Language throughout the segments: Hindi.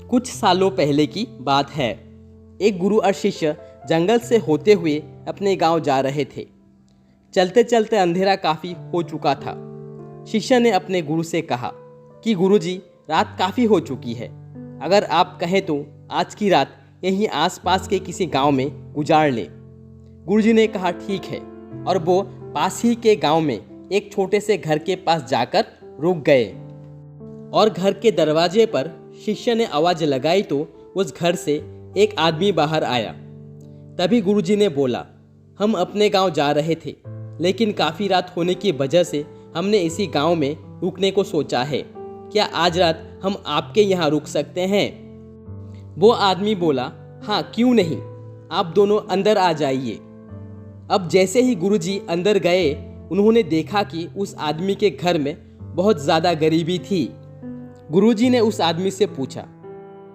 कुछ सालों पहले की बात है। एक गुरु और शिष्य जंगल से होते हुए अपने गांव जा रहे थे। चलते चलते अंधेरा काफ़ी हो चुका था। शिष्य ने अपने गुरु से कहा कि गुरुजी, रात काफ़ी हो चुकी है, अगर आप कहें तो आज की रात यहीं आसपास के किसी गांव में गुजार लें। गुरुजी ने कहा ठीक है, और वो पास ही के गांव में एक छोटे से घर के पास जाकर रुक गए। और घर के दरवाजे पर शिष्य ने आवाज़ लगाई तो उस घर से एक आदमी बाहर आया। तभी गुरुजी ने बोला, हम अपने गांव जा रहे थे, लेकिन काफ़ी रात होने की वजह से हमने इसी गांव में रुकने को सोचा है। क्या आज रात हम आपके यहाँ रुक सकते हैं? वो आदमी बोला, हाँ क्यों नहीं, आप दोनों अंदर आ जाइए। अब जैसे ही गुरुजी अंदर गए, उन्होंने देखा कि उस आदमी के घर में बहुत ज़्यादा गरीबी थी। गुरुजी ने उस आदमी से पूछा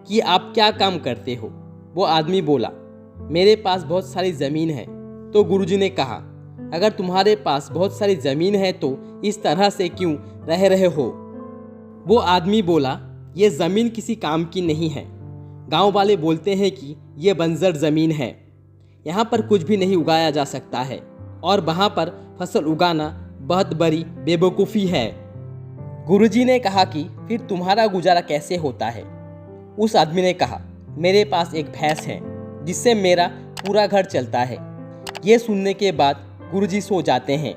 कि आप क्या काम करते हो? वो आदमी बोला, मेरे पास बहुत सारी ज़मीन है। तो गुरुजी ने कहा, अगर तुम्हारे पास बहुत सारी ज़मीन है तो इस तरह से क्यों रह रहे हो? वो आदमी बोला, ये ज़मीन किसी काम की नहीं है। गांव वाले बोलते हैं कि ये बंजर ज़मीन है, यहाँ पर कुछ भी नहीं उगाया जा सकता है, और वहाँ पर फसल उगाना बहुत बड़ी बेवकूफ़ी है। गुरुजी ने कहा कि फिर तुम्हारा गुजारा कैसे होता है? उस आदमी ने कहा, मेरे पास एक भैंस है जिससे मेरा पूरा घर चलता है। ये सुनने के बाद गुरुजी सो जाते हैं,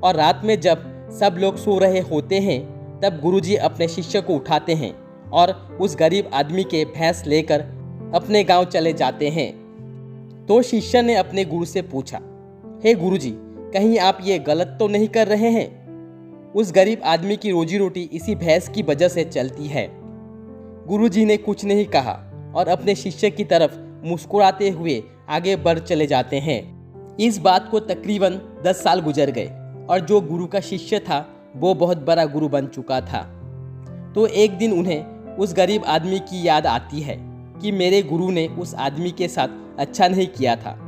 और रात में जब सब लोग सो रहे होते हैं तब गुरुजी अपने शिष्य को उठाते हैं और उस गरीब आदमी के भैंस लेकर अपने गांव चले जाते हैं। तो शिष्य ने अपने गुरु से पूछा, हे गुरुजी, कहीं आप ये गलत तो नहीं कर रहे हैं? उस गरीब आदमी की रोजी रोटी इसी भैंस की वजह से चलती है। गुरुजी ने कुछ नहीं कहा और अपने शिष्य की तरफ मुस्कुराते हुए आगे बढ़ चले जाते हैं। इस बात को तकरीबन 10 साल गुजर गए, और जो गुरु का शिष्य था वो बहुत बड़ा गुरु बन चुका था। तो एक दिन उन्हें उस गरीब आदमी की याद आती है कि मेरे गुरु ने उस आदमी के साथ अच्छा नहीं किया था।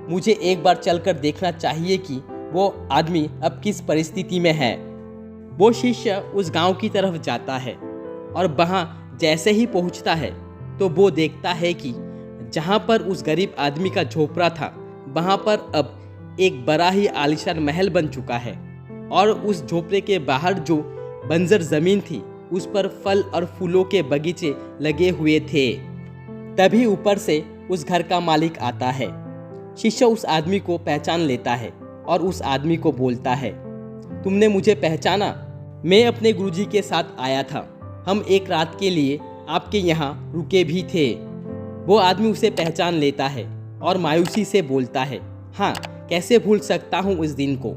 मुझे एक बार चलकर देखना चाहिए कि वो आदमी अब किस परिस्थिति में है। वो शिष्य उस गांव की तरफ जाता है, और वहाँ जैसे ही पहुँचता है तो वो देखता है कि जहाँ पर उस गरीब आदमी का झोपड़ा था, वहाँ पर अब एक बड़ा ही आलीशान महल बन चुका है, और उस झोपड़े के बाहर जो बंजर ज़मीन थी उस पर फल और फूलों के बगीचे लगे हुए थे। तभी ऊपर से उस घर का मालिक आता है। शिष्य उस आदमी को पहचान लेता है और उस आदमी को बोलता है, तुमने मुझे पहचाना? मैं अपने गुरुजी के साथ आया था, हम एक रात के लिए आपके यहाँ रुके भी थे। वो आदमी उसे पहचान लेता है और मायूसी से बोलता है, हाँ कैसे भूल सकता हूँ उस दिन को।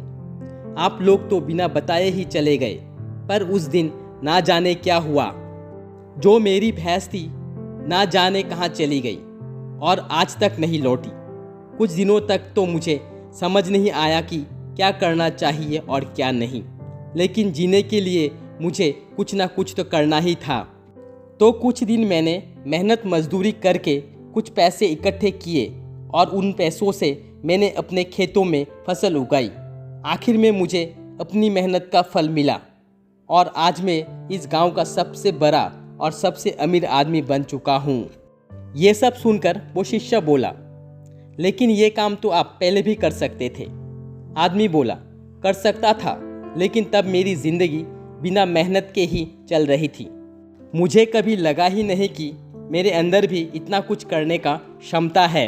आप लोग तो बिना बताए ही चले गए, पर उस दिन ना जाने क्या हुआ। जो मेरी भैंस थी ना जाने कहाँ चली गई और आज तक नहीं लौटी। कुछ दिनों तक तो मुझे समझ नहीं आया कि क्या करना चाहिए और क्या नहीं, लेकिन जीने के लिए मुझे कुछ ना कुछ तो करना ही था। तो कुछ दिन मैंने मेहनत मजदूरी करके कुछ पैसे इकट्ठे किए, और उन पैसों से मैंने अपने खेतों में फसल उगाई। आखिर में मुझे अपनी मेहनत का फल मिला, और आज मैं इस गांव का सबसे बड़ा और सबसे अमीर आदमी बन चुका हूँ। ये सब सुनकर वो शिष्य बोला, लेकिन ये काम तो आप पहले भी कर सकते थे। आदमी बोला, कर सकता था, लेकिन तब मेरी ज़िंदगी बिना मेहनत के ही चल रही थी। मुझे कभी लगा ही नहीं कि मेरे अंदर भी इतना कुछ करने का क्षमता है,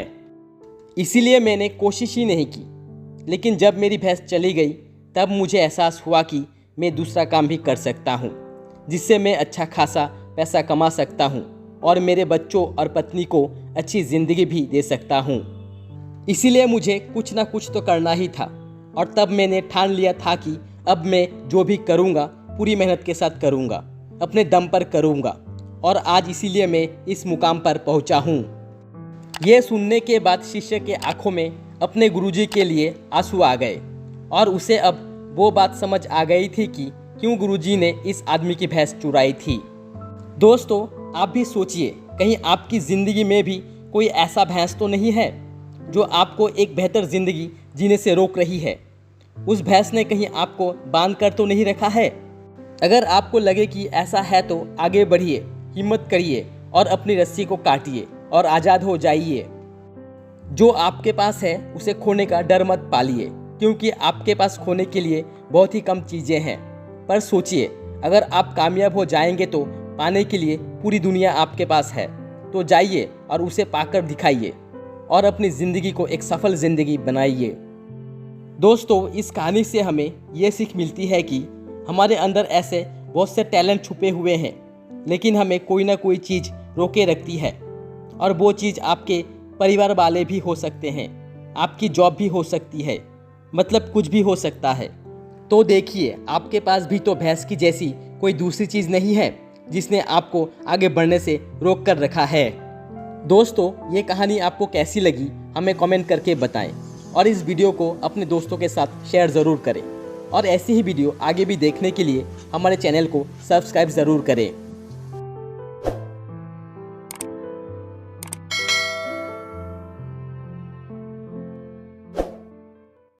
इसीलिए मैंने कोशिश ही नहीं की। लेकिन जब मेरी भैंस चली गई तब मुझे एहसास हुआ कि मैं दूसरा काम भी कर सकता हूँ, जिससे मैं अच्छा खासा पैसा कमा सकता हूँ और मेरे बच्चों और पत्नी को अच्छी ज़िंदगी भी दे सकता हूँ। इसीलिए मुझे कुछ ना कुछ तो करना ही था, और तब मैंने ठान लिया था कि अब मैं जो भी करूँगा पूरी मेहनत के साथ करूँगा, अपने दम पर करूँगा, और आज इसीलिए मैं इस मुकाम पर पहुँचा हूँ। ये सुनने के बाद शिष्य के आंखों में अपने गुरुजी के लिए आंसू आ गए, और उसे अब वो बात समझ आ गई थी कि क्यों गुरुजी ने इस आदमी की भैंस चुराई थी। दोस्तों, आप भी सोचिए, कहीं आपकी ज़िंदगी में भी कोई ऐसा भैंस तो नहीं है जो आपको एक बेहतर ज़िंदगी जीने से रोक रही है? उस भैंस ने कहीं आपको बांध कर तो नहीं रखा है? अगर आपको लगे कि ऐसा है तो आगे बढ़िए, हिम्मत करिए और अपनी रस्सी को काटिए और आज़ाद हो जाइए। जो आपके पास है उसे खोने का डर मत पालिए, क्योंकि आपके पास खोने के लिए बहुत ही कम चीज़ें हैं। पर सोचिए, अगर आप कामयाब हो जाएंगे तो पाने के लिए पूरी दुनिया आपके पास है। तो जाइए और उसे पाकर दिखाइए और अपनी ज़िंदगी को एक सफल ज़िंदगी बनाइए। दोस्तों, इस कहानी से हमें ये सीख मिलती है कि हमारे अंदर ऐसे बहुत से टैलेंट छुपे हुए हैं, लेकिन हमें कोई ना कोई चीज़ रोके रखती है। और वो चीज़ आपके परिवार वाले भी हो सकते हैं, आपकी जॉब भी हो सकती है, मतलब कुछ भी हो सकता है। तो देखिए, आपके पास भी तो भैंस की जैसी कोई दूसरी चीज़ नहीं है जिसने आपको आगे बढ़ने से रोक कर रखा है। दोस्तों, ये कहानी आपको कैसी लगी हमें कमेंट करके बताएं और इस वीडियो को अपने दोस्तों के साथ शेयर ज़रूर करें। और ऐसी ही वीडियो आगे भी देखने के लिए हमारे चैनल को सब्सक्राइब ज़रूर करें।